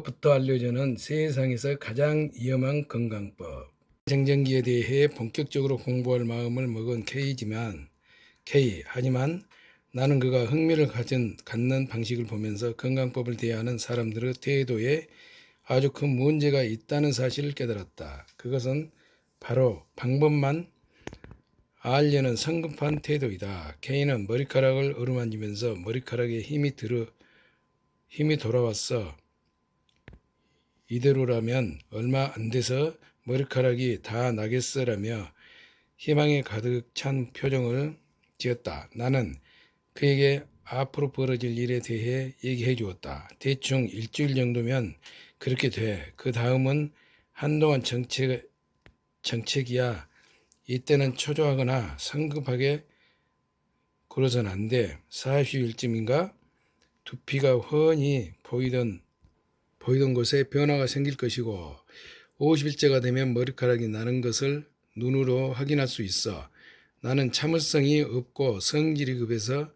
부터 알려주는 세상에서 가장 위험한 건강법. 정전기에 대해 본격적으로 공부할 마음을 먹은 하지만 나는 그가 흥미를 갖는 방식을 보면서 건강법을 대하는 사람들의 태도에 아주 큰 문제가 있다는 사실을 깨달았다. 그것은 바로 방법만 알려는 성급한 태도이다. K는 머리카락을 어루만지면서 머리카락에 힘이 돌아왔어. 이대로라면 얼마 안 돼서 머리카락이 다 나겠어라며 희망에 가득 찬 표정을 지었다. 나는 그에게 앞으로 벌어질 일에 대해 얘기해 주었다. 대충 일주일 정도면 그렇게 돼. 그 다음은 한동안 정책이야. 이때는 초조하거나 성급하게 굴어선 안 돼. 40일쯤인가 두피가 훤히 보이던 곳에 변화가 생길 것이고 50일째가 되면 머리카락이 나는 것을 눈으로 확인할 수 있어. 나는 참을성이 없고 성질이 급해서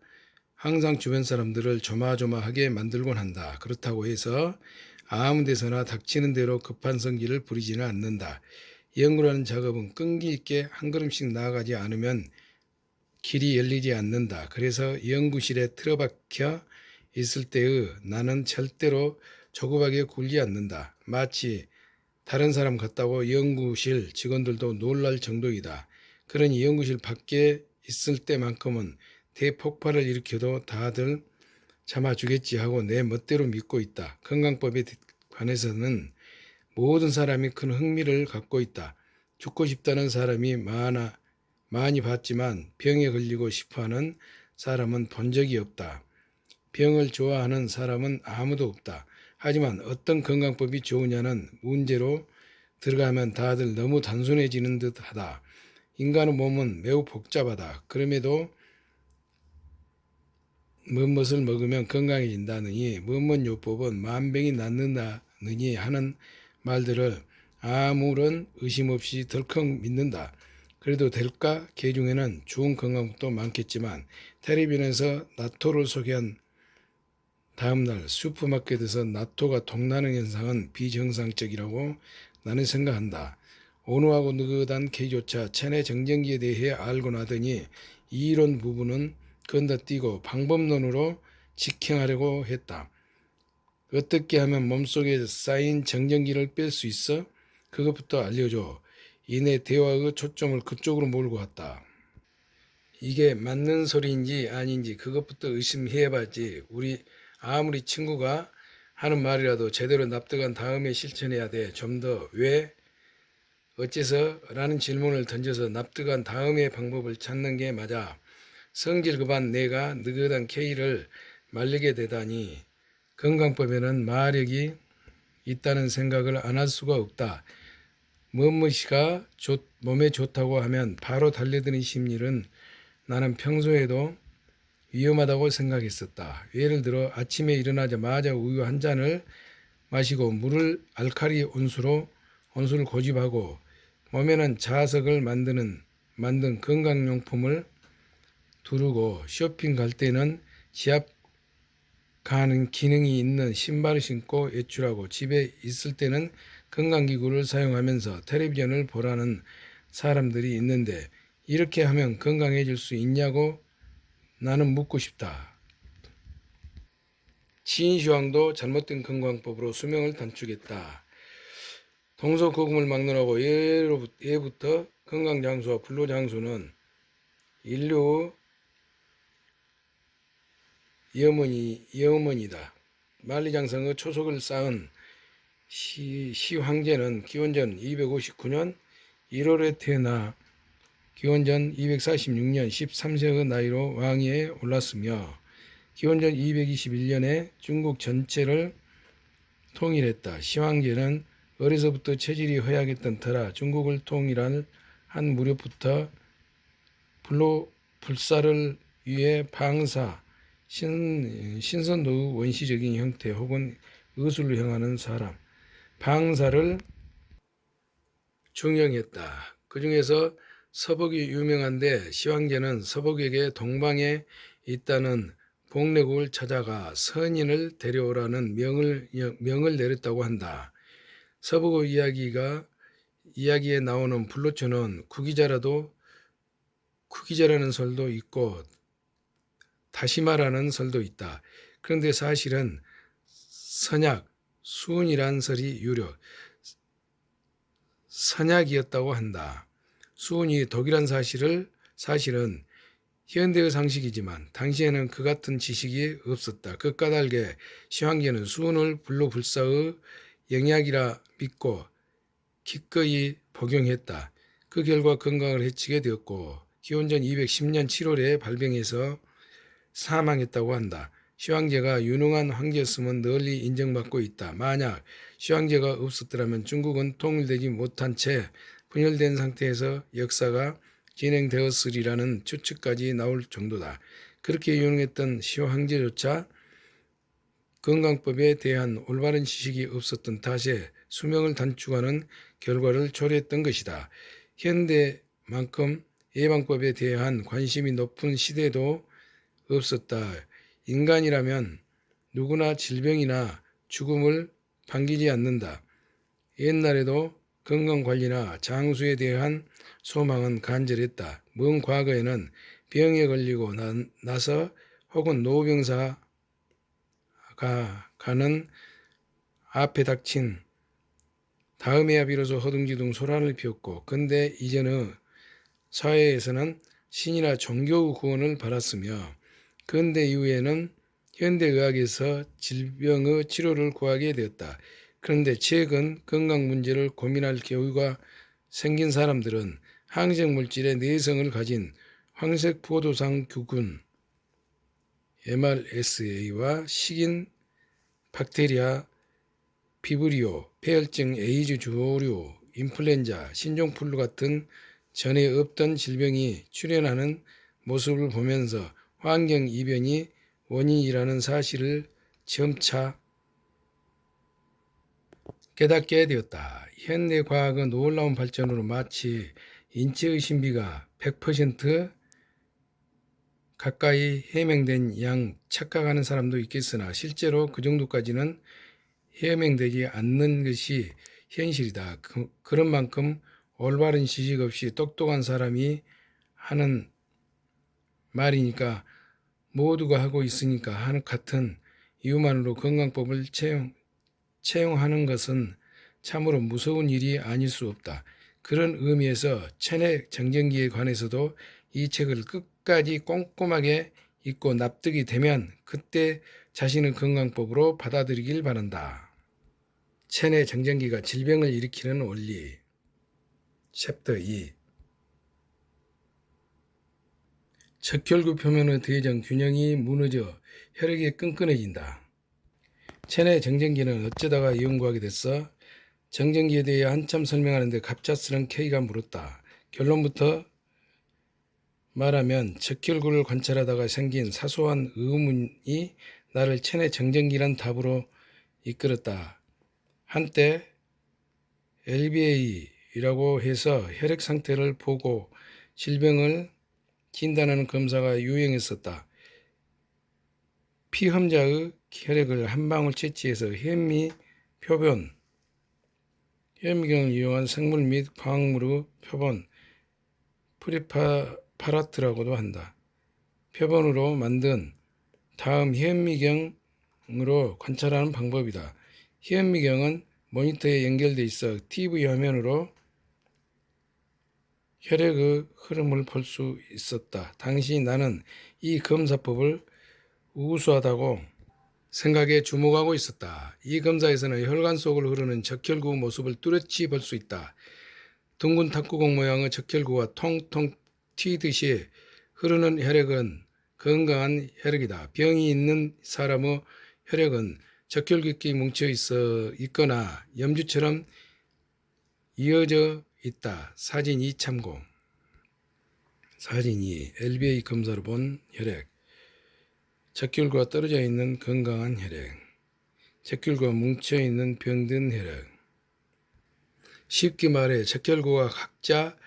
항상 주변 사람들을 조마조마하게 만들곤 한다. 그렇다고 해서 아무 데서나 닥치는 대로 급한 성질을 부리지는 않는다. 연구라는 작업은 끈기 있게 한 걸음씩 나아가지 않으면 길이 열리지 않는다. 그래서 연구실에 틀어박혀 있을 때의 나는 절대로 조급하게 굴지 않는다. 마치 다른 사람 같다고 연구실 직원들도 놀랄 정도이다. 그러니 연구실 밖에 있을 때만큼은 대폭발을 일으켜도 다들 참아주겠지 하고 내 멋대로 믿고 있다. 건강법에 관해서는 모든 사람이 큰 흥미를 갖고 있다. 죽고 싶다는 사람이 많이 봤지만 병에 걸리고 싶어하는 사람은 본 적이 없다. 병을 좋아하는 사람은 아무도 없다. 하지만 어떤 건강법이 좋으냐는 문제로 들어가면 다들 너무 단순해지는 듯하다. 인간의 몸은 매우 복잡하다. 그럼에도 무엇을 먹으면 건강해진다느니 무엇 요법은 만병이 낫는다느니 하는 말들을 아무런 의심 없이 덜컥 믿는다. 그래도 될까? 개 중에는 좋은 건강법도 많겠지만 텔레비전에서 나토를 소개한 다음날 슈퍼마켓에서 나토가 동나는 현상은 비정상적이라고 나는 생각한다. 온화하고 느긋한 개조차 체내 정전기에 대해 알고 나더니 이론 부분은 건너뛰고 방법론으로 직행하려고 했다. 어떻게 하면 몸속에 쌓인 정전기를 뺄 수 있어? 그것부터 알려줘. 이내 대화의 초점을 그쪽으로 몰고 갔다. 이게 맞는 소리인지 아닌지 그것부터 의심해봐야지. 우리 아무리 친구가 하는 말이라도 제대로 납득한 다음에 실천해야 돼. 좀 더 왜, 어째서? 라는 질문을 던져서 납득한 다음에 방법을 찾는 게 맞아. 성질 급한 내가 느긋한 K를 말리게 되다니 건강법에는 마력이 있다는 생각을 안 할 수가 없다. 무엇이가 몸에 좋다고 하면 바로 달려드는 심리는 나는 평소에도 위험하다고 생각했었다. 예를 들어 아침에 일어나자마자 우유 한 잔을 마시고 물을 알칼리 온수를 고집하고 몸에는 자석을 만든 건강용품을 두르고 쇼핑 갈 때는 지압 가는 기능이 있는 신발을 신고 외출하고 집에 있을 때는 건강기구를 사용하면서 텔레비전을 보라는 사람들이 있는데 이렇게 하면 건강해질 수 있냐고 나는 묻고 싶다. 치인시황도 잘못된 건강법으로 수명을 단축했다. 동서고금을 막론하고 예부터 건강장수와 불로장수는 인류 여어머니다. 만리장성의 초석을 쌓은 시황제는 기원전 259년 1월에 태어나 기원전 246년 13세의 나이로 왕위에 올랐으며 기원전 221년에 중국 전체를 통일했다. 시황제는 어려서부터 체질이 허약했던 터라 중국을 통일한 무렵부터 불사를 위해 방사, 신선도의 원시적인 형태 혹은 의술로 향하는 사람, 방사를 중용했다. 그 중에서 서복이 유명한데 시황제는 서복에게 동방에 있다는 복례국을 찾아가 선인을 데려오라는 명을 내렸다고 한다. 서부고 이야기에 나오는 불로초는 구기자라는 설도 있고 다시마라는 설도 있다. 그런데 사실은 선약, 수은이란 설이 유력, 선약이었다고 한다. 수은이 독이란 사실은 현대의 상식이지만 당시에는 그 같은 지식이 없었다. 그 까닭에 시황제는 수은을 불로불사의 영약이라 믿고 기꺼이 복용했다. 그 결과 건강을 해치게 되었고 기원전 210년 7월에 발병해서 사망했다고 한다. 시황제가 유능한 황제였으면 널리 인정받고 있다. 만약 시황제가 없었더라면 중국은 통일되지 못한 채 분열된 상태에서 역사가 진행되었으리라는 추측까지 나올 정도다. 그렇게 유능했던 시황제조차 건강법에 대한 올바른 지식이 없었던 탓에 수명을 단축하는 결과를 초래했던 것이다. 현대만큼 예방법에 대한 관심이 높은 시대도 없었다. 인간이라면 누구나 질병이나 죽음을 반기지 않는다. 옛날에도 건강관리나 장수에 대한 소망은 간절했다. 먼 과거에는 병에 걸리고 나서 혹은 노병사가 가는 앞에 닥친 다음에야 비로소 허둥지둥 소란을 피웠고 근데 이제는 사회에서는 신이나 종교의 구원을 받았으며 근대 이후에는 현대의학에서 질병의 치료를 구하게 되었다. 그런데 최근 건강 문제를 고민할 기회가 생긴 사람들은 항생물질의 내성을 가진 황색포도상 규균, MRSA와 식인 박테리아, 비브리오, 폐혈증, 에이즈 조류, 인플루엔자, 신종플루 같은 전에 없던 질병이 출현하는 모습을 보면서 환경 이변이 원인이라는 사실을 점차 깨닫게 되었다. 현대 과학의 놀라운 발전으로 마치 인체의 신비가 100% 가까이 해명된 양 착각하는 사람도 있겠으나 실제로 그 정도까지는 해명되지 않는 것이 현실이다. 그런 만큼 올바른 지식 없이 똑똑한 사람이 하는 말이니까 모두가 하고 있으니까 하는 같은 이유만으로 건강법을 채용하는 것은 참으로 무서운 일이 아닐 수 없다. 그런 의미에서 체내 정전기에 관해서도 이 책을 끝까지 꼼꼼하게 읽고 납득이 되면 그때 자신의 건강법으로 받아들이길 바란다. 체내 정전기가 질병을 일으키는 원리. 챕터 2. 적혈구 표면의 대정 균형이 무너져 혈액이 끈끈해진다. 체내 정전기는 어쩌다가 이용구하게 됐어? 정전기에 대해 한참 설명하는데 갑작스런 K가 물었다. 결론부터 말하면 적혈구를 관찰하다가 생긴 사소한 의문이 나를 체내 정전기란 답으로 이끌었다. 한때 LBA라고 해서 혈액 상태를 보고 질병을 진단하는 검사가 유행했었다. 피험자의 혈액을 한 방울 채취해서 현미경을 이용한 생물 및 광물의 표본, 프레파라트라고도 한다. 표본으로 만든 다음 현미경으로 관찰하는 방법이다. 현미경은 모니터에 연결돼 있어 TV 화면으로 혈액의 흐름을 볼 수 있었다. 당시 나는 이 검사법을 우수하다고 생각에 주목하고 있었다. 이 검사에서는 혈관 속을 흐르는 적혈구 모습을 뚜렷이 볼 수 있다. 둥근 탁구공 모양의 적혈구가 통통 튀듯이 흐르는 혈액은 건강한 혈액이다. 병이 있는 사람의 혈액은 적혈구끼리 뭉쳐 있거나 염주처럼 이어져 있다. 사진 2 참고. 사진 2. LBA 검사로 본 혈액. 적혈구가 떨어져 있는 건강한 혈액. 적혈구가 뭉쳐 있는 병든 혈액. 쉽게 말해 적혈구가 각자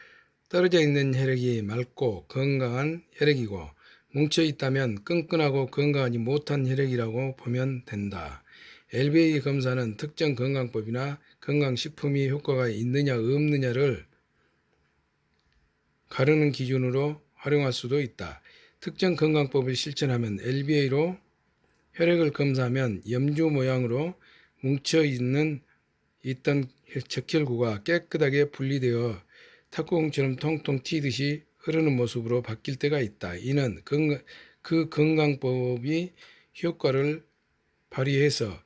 떨어져 있는 혈액이 맑고 건강한 혈액이고 뭉쳐 있다면 끈끈하고 건강하지 못한 혈액이라고 보면 된다. LBA 검사는 특정 건강법이나 건강식품이 효과가 있느냐 없느냐를 가르는 기준으로 활용할 수도 있다. 특정 건강법을 실천하면 LBA로 혈액을 검사하면 염주 모양으로 뭉쳐있던 적혈구가 깨끗하게 분리되어 탁구공처럼 통통 튀듯이 흐르는 모습으로 바뀔 때가 있다. 이는 그 건강법이 효과를 발휘해서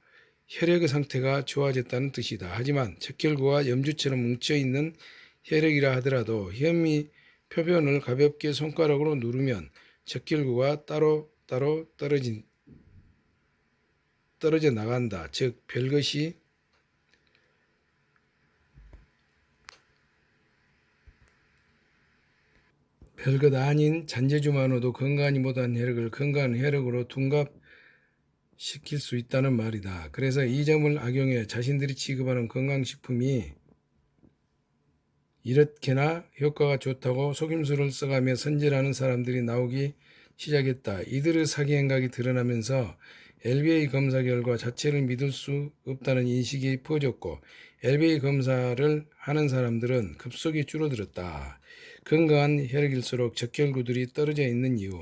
혈액의 상태가 좋아졌다는 뜻이다. 하지만 적혈구가 염주처럼 뭉쳐있는 혈액이라 하더라도 혐의 표면을 가볍게 손가락으로 누르면 적혈구가 따로 떨어져 나간다. 즉 별것 아닌 잔재주만으로도 건강하지 못한 혈액을 건강한 혈액으로 둔갑시킬 수 있다는 말이다. 그래서 이 점을 악용해 자신들이 취급하는 건강식품이 이렇게나 효과가 좋다고 속임수를 써가며 선전하는 사람들이 나오기 시작했다. 이들의 사기 행각이 드러나면서 LBA 검사 결과 자체를 믿을 수 없다는 인식이 퍼졌고 LBA 검사를 하는 사람들은 급속히 줄어들었다. 건강한 혈액일수록 적혈구들이 떨어져 있는 이유.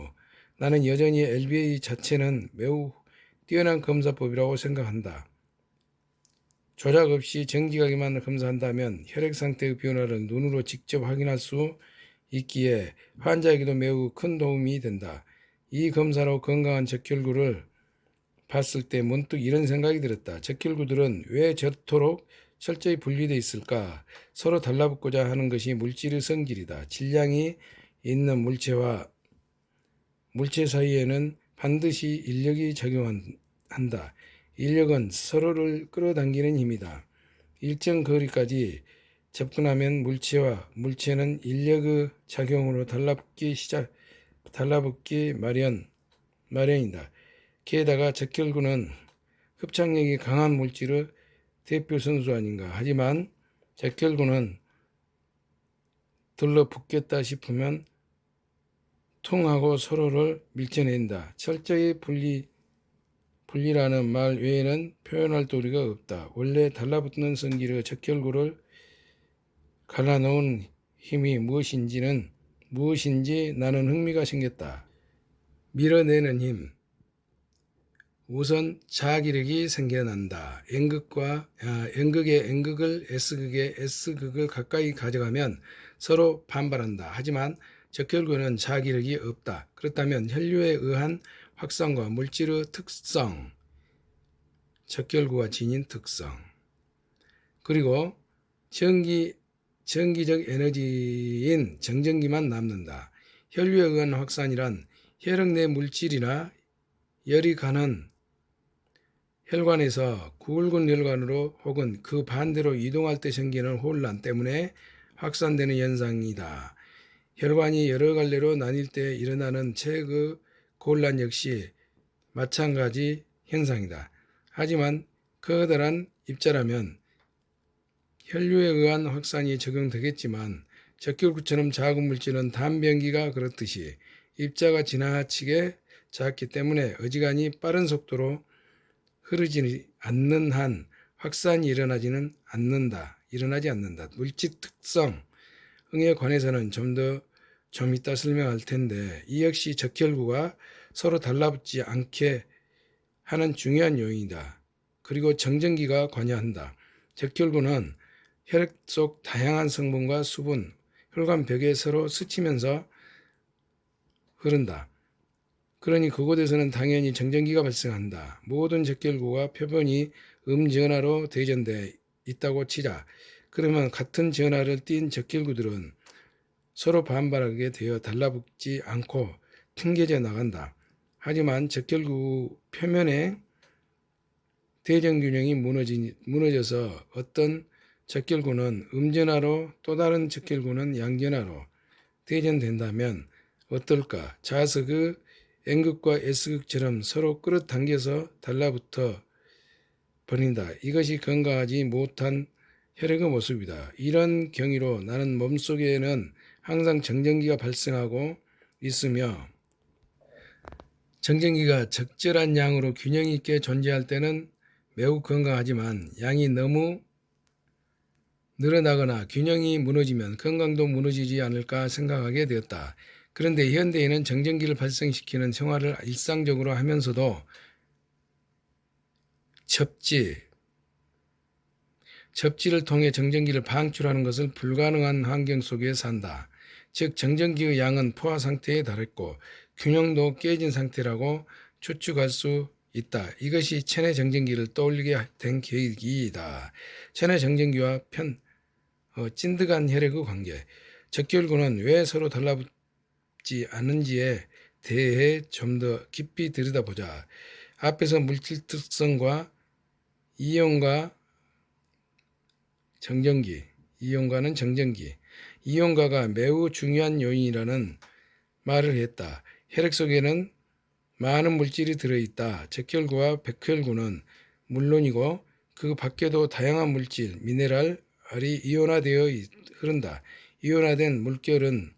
나는 여전히 LBA 자체는 매우 뛰어난 검사법이라고 생각한다. 조작 없이 정직하게만 검사한다면 혈액 상태의 변화를 눈으로 직접 확인할 수 있기에 환자에게도 매우 큰 도움이 된다. 이 검사로 건강한 적혈구를 봤을 때 문득 이런 생각이 들었다. 적혈구들은 왜 저토록 철저히 분리되어 있을까? 서로 달라붙고자 하는 것이 물질의 성질이다. 질량이 있는 물체와 물체 사이에는 반드시 인력이 작용한다. 인력은 서로를 끌어당기는 힘이다. 일정 거리까지 접근하면 물체와 물체는 인력의 작용으로 달라붙기 마련이다. 게다가 적혈구는 흡착력이 강한 물질의 대표 선수 아닌가. 하지만 적혈구는 들러붙겠다 싶으면 통하고 서로를 밀쳐낸다. 철저히 분리라는 말 외에는 표현할 도리가 없다. 원래 달라붙는 성질의 적혈구를 갈라놓은 힘이 무엇인지 나는 흥미가 생겼다. 밀어내는 힘. 우선 자기력이 생겨난다. N극의 N극을 S극의 S극을 가까이 가져가면 서로 반발한다. 하지만 적혈구는 자기력이 없다. 그렇다면 혈류에 의한 확산과 물질의 특성, 적혈구가 지닌 특성, 그리고 전기적 에너지인 정전기만 남는다. 혈류에 의한 확산이란 혈액 내 물질이나 열이 가는 혈관에서 굵은 혈관으로 혹은 그 반대로 이동할 때 생기는 혼란 때문에 확산되는 현상이다. 혈관이 여러 갈래로 나뉠 때 일어나는 체의 혼란 역시 마찬가지 현상이다. 하지만 커다란 입자라면 혈류에 의한 확산이 적용되겠지만 적혈구처럼 작은 물질은 단변기가 그렇듯이 입자가 지나치게 작기 때문에 어지간히 빠른 속도로 흐르지 않는 한 확산이 일어나지 않는다. 물질 특성에 관해서는 좀 이따 설명할 텐데 이 역시 적혈구가 서로 달라붙지 않게 하는 중요한 요인이다. 그리고 정전기가 관여한다. 적혈구는 혈액 속 다양한 성분과 수분, 혈관 벽에 서로 스치면서 흐른다. 그러니 그곳에서는 당연히 정전기가 발생한다. 모든 적혈구가 표본이 음전하로 대전되어 있다고 치자. 그러면 같은 전하를 띤 적혈구들은 서로 반발하게 되어 달라붙지 않고 튕겨져 나간다. 하지만 적혈구 표면의 대전균형이 무너져서 어떤 적혈구는 음전하로 또 다른 적혈구는 양전하로 대전된다면 어떨까? 자석의 N극과 S극처럼 서로 끌어당겨서 달라붙어 버린다. 이것이 건강하지 못한 혈액의 모습이다. 이런 경위로 나는 몸속에는 항상 정전기가 발생하고 있으며 정전기가 적절한 양으로 균형 있게 존재할 때는 매우 건강하지만 양이 너무 늘어나거나 균형이 무너지면 건강도 무너지지 않을까 생각하게 되었다. 그런데 현대인은 정전기를 발생시키는 생활을 일상적으로 하면서도 첩지를 통해 정전기를 방출하는 것을 불가능한 환경 속에 산다. 즉 정전기의 양은 포화 상태에 달했고 균형도 깨진 상태라고 추측할 수 있다. 이것이 체내 정전기를 떠올리게 된 계기이다. 체내 정전기와 찐득한 혈액의 관계. 적혈구는 왜 서로 달라붙지 않는지에 대해 좀 더 깊이 들여다보자. 앞에서 물질 특성과 이온과 정전기, 이온과는 정전기, 이온가가 매우 중요한 요인이라는 말을 했다. 혈액 속에는 많은 물질이 들어있다. 적혈구와 백혈구는 물론이고 그 밖에도 다양한 물질, 미네랄이 이온화되어 흐른다. 이온화된 물결은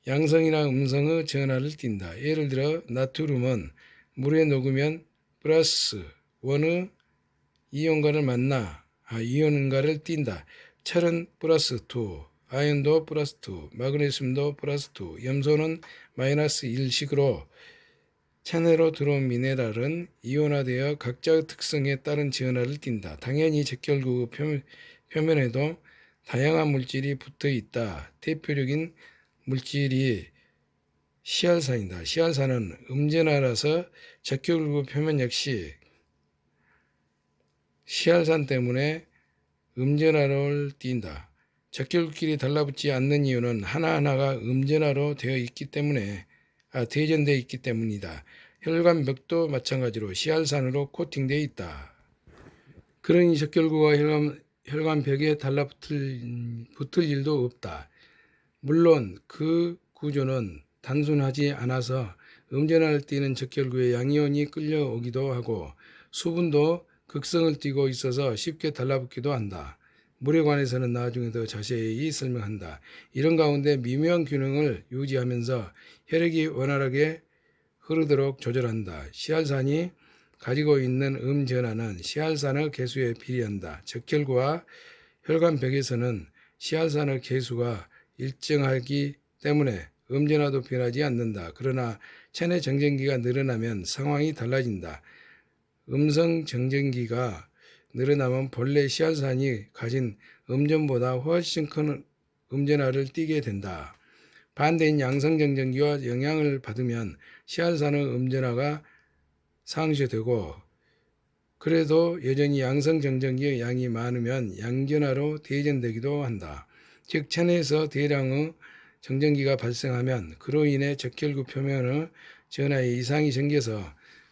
양성이나 음성의 전하를 띈다. 예를 들어 나트륨은 물에 녹으면 플러스 원의 이온가를 띈다. 철은 플러스 2, 아연도 플러스 2, 마그네슘도 플러스 2, 염소는 마이너스 1식으로 체내로 들어온 미네랄은 이온화되어 각자의 특성에 따른 전하를 띈다. 당연히 적혈구 표면에도 다양한 물질이 붙어 있다. 대표적인 물질이 시알산이다. 시알산은 음전하라서 적혈구 표면 역시 시알산 때문에 음전하로를 띈다. 적혈구끼리 달라붙지 않는 이유는 하나하나가 음전하로 대전되어 있기 때문이다. 혈관벽도 마찬가지로 시알산으로 코팅되어 있다. 그러니 적혈구가 혈관벽에 달라붙을 일도 없다. 물론 그 구조는 단순하지 않아서 음전하를 띠는 적혈구에 양이온이 끌려오기도 하고 수분도 극성을 띠고 있어서 쉽게 달라붙기도 한다. 물에 관해서는 나중에 더 자세히 설명한다. 이런 가운데 미묘한 균형을 유지하면서 혈액이 원활하게 흐르도록 조절한다. 시알산이 가지고 있는 음전하는 시알산의 개수에 비례한다. 적혈구와 혈관벽에서는 시알산의 개수가 일정하기 때문에 음전하도 변하지 않는다. 그러나 체내 정전기가 늘어나면 상황이 달라진다. 음성 정전기가 늘어나면 본래 시알산이 가진 음전보다 훨씬 큰 음전하를 띠게 된다. 반대인 양성 정전기와 영향을 받으면 시알산의 음전하가 상쇄되고 그래도 여전히 양성 정전기의 양이 많으면 양전하로 대전되기도 한다. 즉 체내에서 대량의 정전기가 발생하면 그로 인해 적혈구 표면의 전하에 이상이 생겨서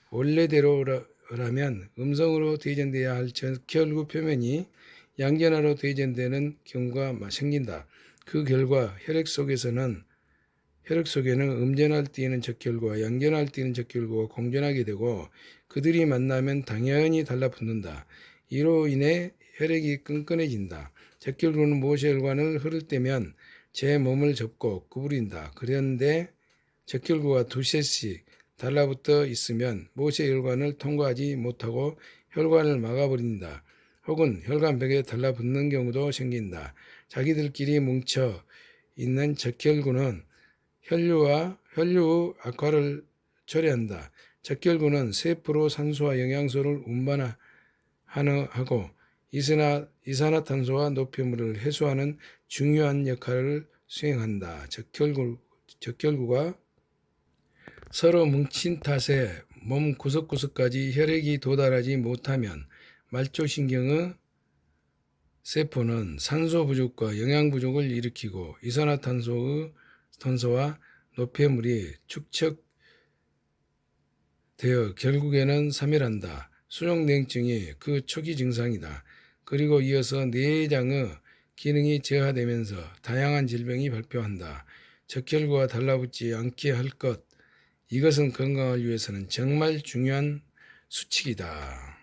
원래대로라면 음성으로 대전돼야 할 적혈구 표면이 양전하로 대전되는 경우가 생긴다. 그 결과 혈액 속에는 음전하를 띠는 적혈구와 양전하를 띠는 적혈구가 공존하게 되고 그들이 만나면 당연히 달라붙는다. 이로 인해 혈액이 끈끈해진다. 적혈구는 모세혈관을 흐를 때면 제 몸을 접고 구부린다. 그런데 적혈구가 두셋씩 달라붙어 있으면 모세혈관을 통과하지 못하고 혈관을 막아버린다. 혹은 혈관벽에 달라붙는 경우도 생긴다. 자기들끼리 뭉쳐 있는 적혈구는 혈류의 악화를 초래한다. 적혈구는 세포로 산소와 영양소를 운반하고 이산화탄소와 노폐물을 해소하는 중요한 역할을 수행한다. 적혈구가 서로 뭉친 탓에 몸 구석구석까지 혈액이 도달하지 못하면 말초신경의 세포는 산소 부족과 영양 부족을 일으키고 이산화탄소와 노폐물이 축적되어 결국에는 사멸한다. 수족냉증이 그 초기 증상이다. 그리고 이어서 내장의 기능이 저하되면서 다양한 질병이 발병한다. 적혈구가 달라붙지 않게 할 것, 이것은 건강을 위해서는 정말 중요한 수칙이다.